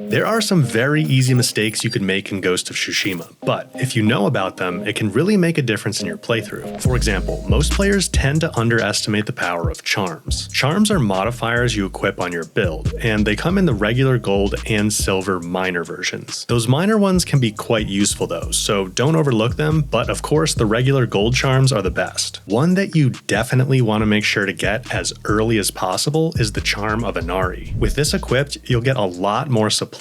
There are some very easy mistakes you can make in Ghost of Tsushima, but if you know about them, it can really make a difference in your playthrough. For example, most players tend to underestimate the power of charms. Charms are modifiers you equip on your build, and they come in the regular gold and silver minor versions. Those minor ones can be quite useful though, so don't overlook them, but of course the regular gold charms are the best. One that you definitely want to make sure to get as early as possible is the Charm of Inari. With this equipped, you'll get a lot more supplies,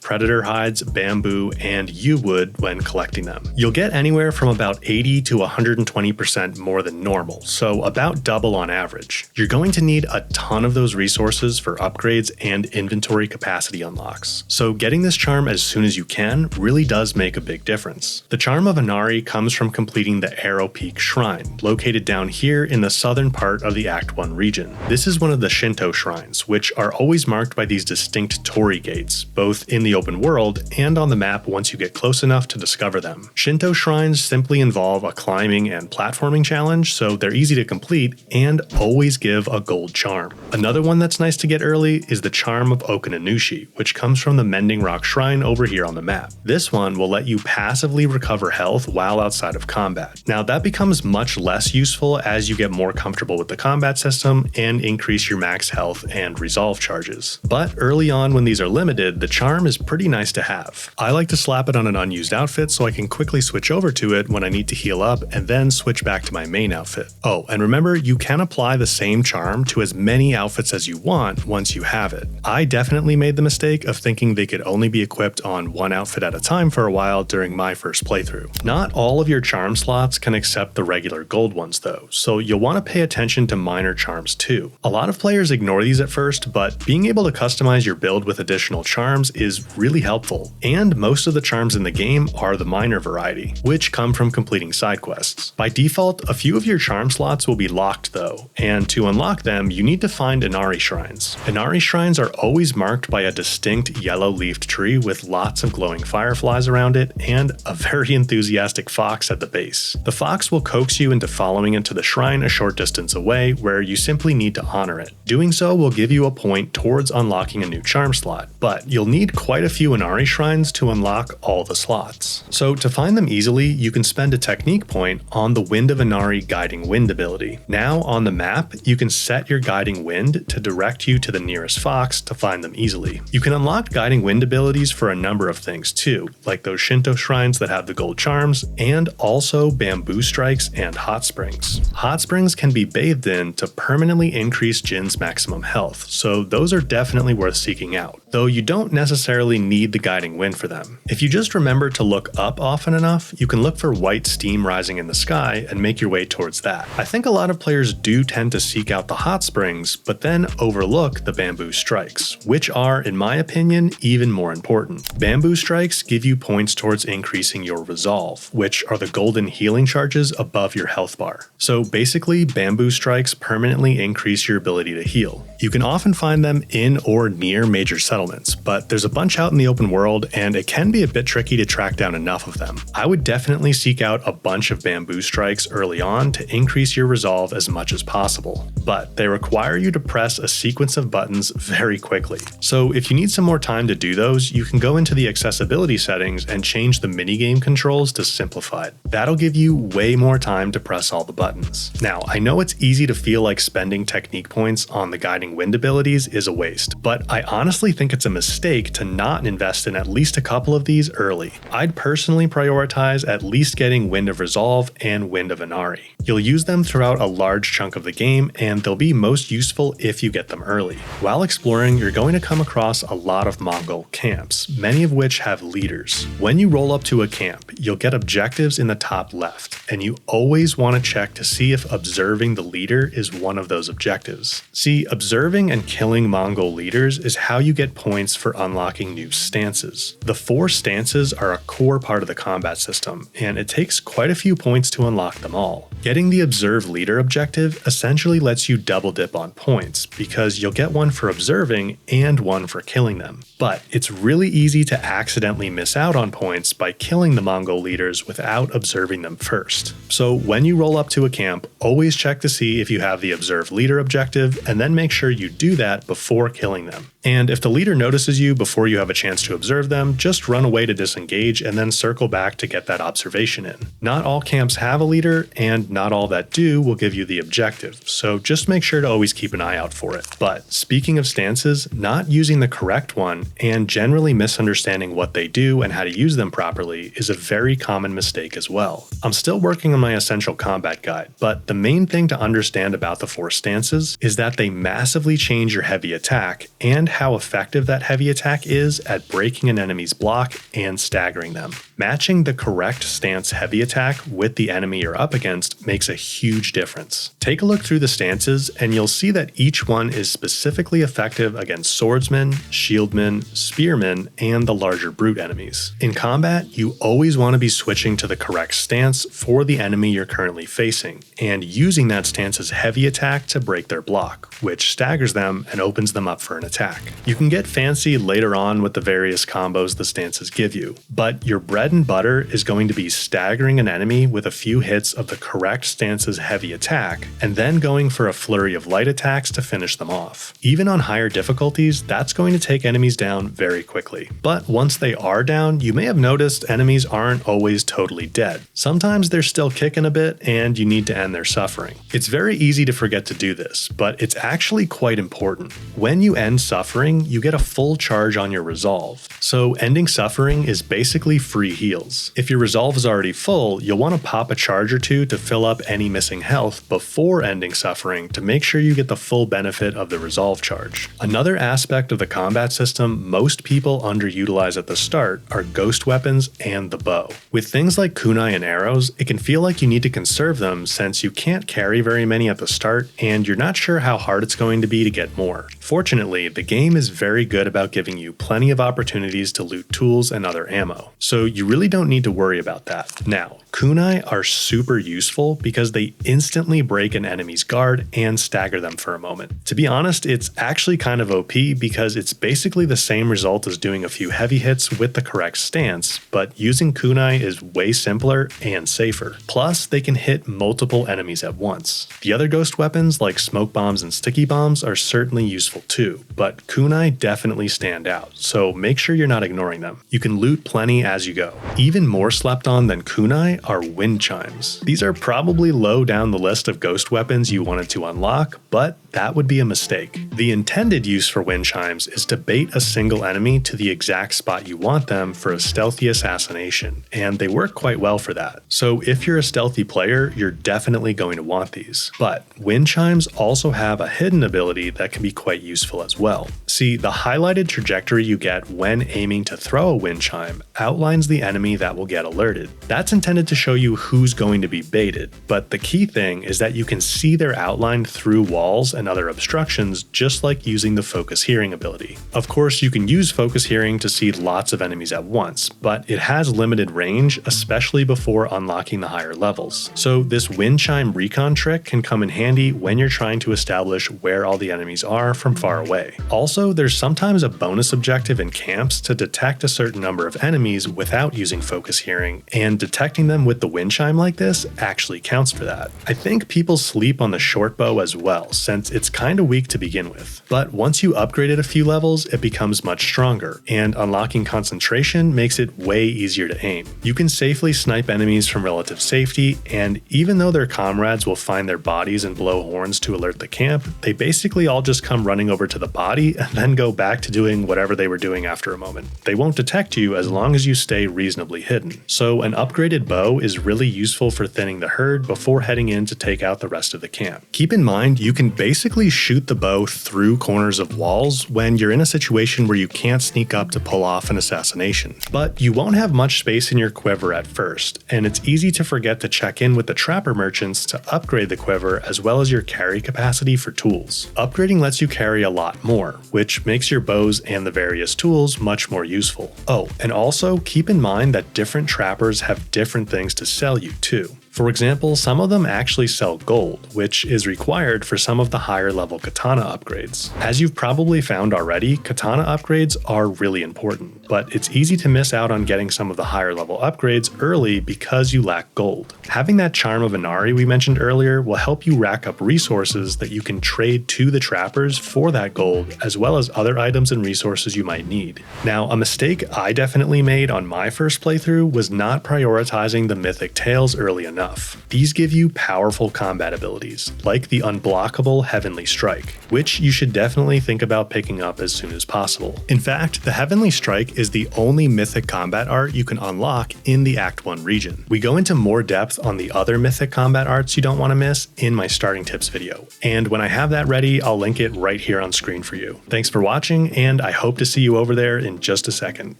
predator hides, bamboo, and yew wood when collecting them. You'll get anywhere from about 80 to 120% more than normal, so about double on average. You're going to need a ton of those resources for upgrades and inventory capacity unlocks, so getting this charm as soon as you can really does make a big difference. The Charm of Inari comes from completing the Arrow Peak Shrine, located down here in the southern part of the Act 1 region. This is one of the Shinto shrines, which are always marked by these distinct torii gates, both in the open world and on the map once you get close enough to discover them. Shinto shrines simply involve a climbing and platforming challenge, so they're easy to complete and always give a gold charm. Another one that's nice to get early is the Charm of Okinanushi, which comes from the Mending Rock Shrine over here on the map. This one will let you passively recover health while outside of combat. Now that becomes much less useful as you get more comfortable with the combat system and increase your max health and resolve charges. But early on when these are limited, the charm is pretty nice to have. I like to slap it on an unused outfit so I can quickly switch over to it when I need to heal up and then switch back to my main outfit. Oh, and remember, you can apply the same charm to as many outfits as you want once you have it. I definitely made the mistake of thinking they could only be equipped on one outfit at a time for a while during my first playthrough. Not all of your charm slots can accept the regular gold ones though, so you'll want to pay attention to minor charms too. A lot of players ignore these at first, but being able to customize your build with additional charms is really helpful, and most of the charms in the game are the minor variety, which come from completing side quests. By default, a few of your charm slots will be locked though, and to unlock them, you need to find Inari shrines. Inari shrines are always marked by a distinct yellow-leafed tree with lots of glowing fireflies around it and a very enthusiastic fox at the base. The fox will coax you into following it to the shrine a short distance away, where you simply need to honor it. Doing so will give you a point towards unlocking a new charm slot, but you'll need quite a few Inari shrines to unlock all the slots. So to find them easily, you can spend a technique point on the Wind of Inari Guiding Wind ability. Now on the map, you can set your Guiding Wind to direct you to the nearest fox to find them easily. You can unlock Guiding Wind abilities for a number of things too, like those Shinto shrines that have the gold charms, and also bamboo strikes and hot springs. Hot springs can be bathed in to permanently increase Jin's maximum health, so those are definitely worth seeking out, though you don't necessarily need the Guiding Wind for them. If you just remember to look up often enough, you can look for white steam rising in the sky and make your way towards that. I think a lot of players do tend to seek out the hot springs, but then overlook the bamboo strikes, which are, in my opinion, even more important. Bamboo strikes give you points towards increasing your resolve, which are the golden healing charges above your health bar. So basically, bamboo strikes permanently increase your ability to heal. You can often find them in or near major settlements, but there's a bunch out in the open world and it can be a bit tricky to track down enough of them. I would definitely seek out a bunch of bamboo strikes early on to increase your resolve as much as possible, but they require you to press a sequence of buttons very quickly. So if you need some more time to do those, you can go into the accessibility settings and change the minigame controls to simplified. That'll give you way more time to press all the buttons. Now, I know it's easy to feel like spending technique points on the Guiding Wind abilities is a waste, but I honestly think it's a mistake to not invest in at least a couple of these early. I'd personally prioritize at least getting Wind of Resolve and Wind of Inari. You'll use them throughout a large chunk of the game, and they'll be most useful if you get them early. While exploring, you're going to come across a lot of Mongol camps, many of which have leaders. When you roll up to a camp, you'll get objectives in the top left, and you always want to check to see if observing the leader is one of those objectives. See, observing and killing Mongol leaders is how you get points for unlocking new stances. The 4 stances are a core part of the combat system, and it takes quite a few points to unlock them all. Getting the Observe Leader objective essentially lets you double dip on points, because you'll get one for observing and one for killing them. But it's really easy to accidentally miss out on points by killing the Mongol leaders without observing them first. So when you roll up to a camp, always check to see if you have the Observe Leader objective, and then make sure you do that before killing them. And if the leader notices you before you have a chance to observe them, just run away to disengage and then circle back to get that observation in. Not all camps have a leader, and not all that do will give you the objective, so just make sure to always keep an eye out for it. But speaking of stances, not using the correct one and generally misunderstanding what they do and how to use them properly is a very common mistake as well. I'm still working on my essential combat guide, but the main thing to understand about the 4 stances is that they massively change your heavy attack and how effective that heavy attack is at breaking an enemy's block and staggering them. Matching the correct stance heavy attack with the enemy you're up against makes a huge difference. Take a look through the stances and you'll see that each one is specifically effective against swordsmen, shieldmen, spearmen, and the larger brute enemies. In combat, you always want to be switching to the correct stance for the enemy you're currently facing, and using that stance's heavy attack to break their block, which staggers them and opens them up for an attack. You can get fancy later on with the various combos the stances give you, but your bread and butter is going to be staggering an enemy with a few hits of the correct stance's heavy attack, and then going for a flurry of light attacks to finish them off. Even on higher difficulties, that's going to take enemies down very quickly. But once they are down, you may have noticed enemies aren't always totally dead. Sometimes they're still kicking a bit and you need to end their suffering. It's very easy to forget to do this, but it's actually quite important. When you end suffering, you get a full charge on your resolve. So ending suffering is basically free heals. If your resolve is already full, you'll want to pop a charge or two to fill up any missing health before ending suffering to make sure you get the full benefit of the resolve charge. Another aspect of the combat system most people underutilize at the start are ghost weapons and the bow. With things like kunai and arrows, it can feel like you need to conserve them since you can't carry very many at the start and you're not sure how hard it's going to be to get more. Fortunately, the game is very good about giving you plenty of opportunities to loot tools and other ammo, so you really don't need to worry about that. Now, kunai are super useful because they instantly break an enemy's guard and stagger them for a moment. To be honest, it's actually kind of OP because it's basically the same result as doing a few heavy hits with the correct stance, but using kunai is way simpler and safer. Plus, they can hit multiple enemies at once. The other ghost weapons like smoke bombs and sticky bombs are certainly useful too, but kunai definitely stand out, so make sure you're not ignoring them. You can loot plenty as you go. Even more slept on than kunai are wind chimes. These are probably low down the list of ghost weapons you wanted to unlock, but that would be a mistake. The intended use for wind chimes is to bait a single enemy to the exact spot you want them for a stealthy assassination, and they work quite well for that. So if you're a stealthy player, you're definitely going to want these. But wind chimes also have a hidden ability that can be quite useful as well. See, the highlighted trajectory you get when aiming to throw a wind chime outlines the enemy that will get alerted. That's intended to show you who's going to be baited, but the key thing is that you can see their outline through walls and other obstructions, just like using the focus hearing ability. Of course, you can use focus hearing to see lots of enemies at once, but it has limited range, especially before unlocking the higher levels. So this wind chime recon trick can come in handy when you're trying to establish where all the enemies are from far away. Also, there's sometimes a bonus objective in camps to detect a certain number of enemies without using focus hearing, and detecting them with the wind chime like this actually counts for that. I think people sleep on the short bow as well, since it's kinda weak to begin with. But once you upgrade it a few levels, it becomes much stronger, and unlocking concentration makes it way easier to aim. You can safely snipe enemies from relative safety, and even though their comrades will find their bodies and blow horns to alert the camp, they basically all just come running over to the body and then go back to doing whatever they were doing after a moment. They won't detect you as long as you stay reasonably hidden. So an upgraded bow is really useful for thinning the herd before heading in to take out the rest of the camp. Keep in mind, you can basically shoot the bow through corners of walls when you're in a situation where you can't sneak up to pull off an assassination. But you won't have much space in your quiver at first, and it's easy to forget to check in with the trapper merchants to upgrade the quiver as well as your carry capacity for tools. Upgrading lets you carry a lot more, which makes your bows and the various tools much more useful. Oh, and also keep in mind that different trappers have different things to sell you too. For example, some of them actually sell gold, which is required for some of the higher level katana upgrades. As you've probably found already, katana upgrades are really important, but it's easy to miss out on getting some of the higher level upgrades early because you lack gold. Having that Charm of Inari we mentioned earlier will help you rack up resources that you can trade to the trappers for that gold, as well as other items and resources you might need. Now, a mistake I definitely made on my first playthrough was not prioritizing the mythic tails early enough. These give you powerful combat abilities, like the unblockable Heavenly Strike, which you should definitely think about picking up as soon as possible. In fact, the Heavenly Strike is the only mythic combat art you can unlock in the Act 1 region. We go into more depth on the other mythic combat arts you don't want to miss in my starting tips video, and when I have that ready, I'll link it right here on screen for you. Thanks for watching, and I hope to see you over there in just a second.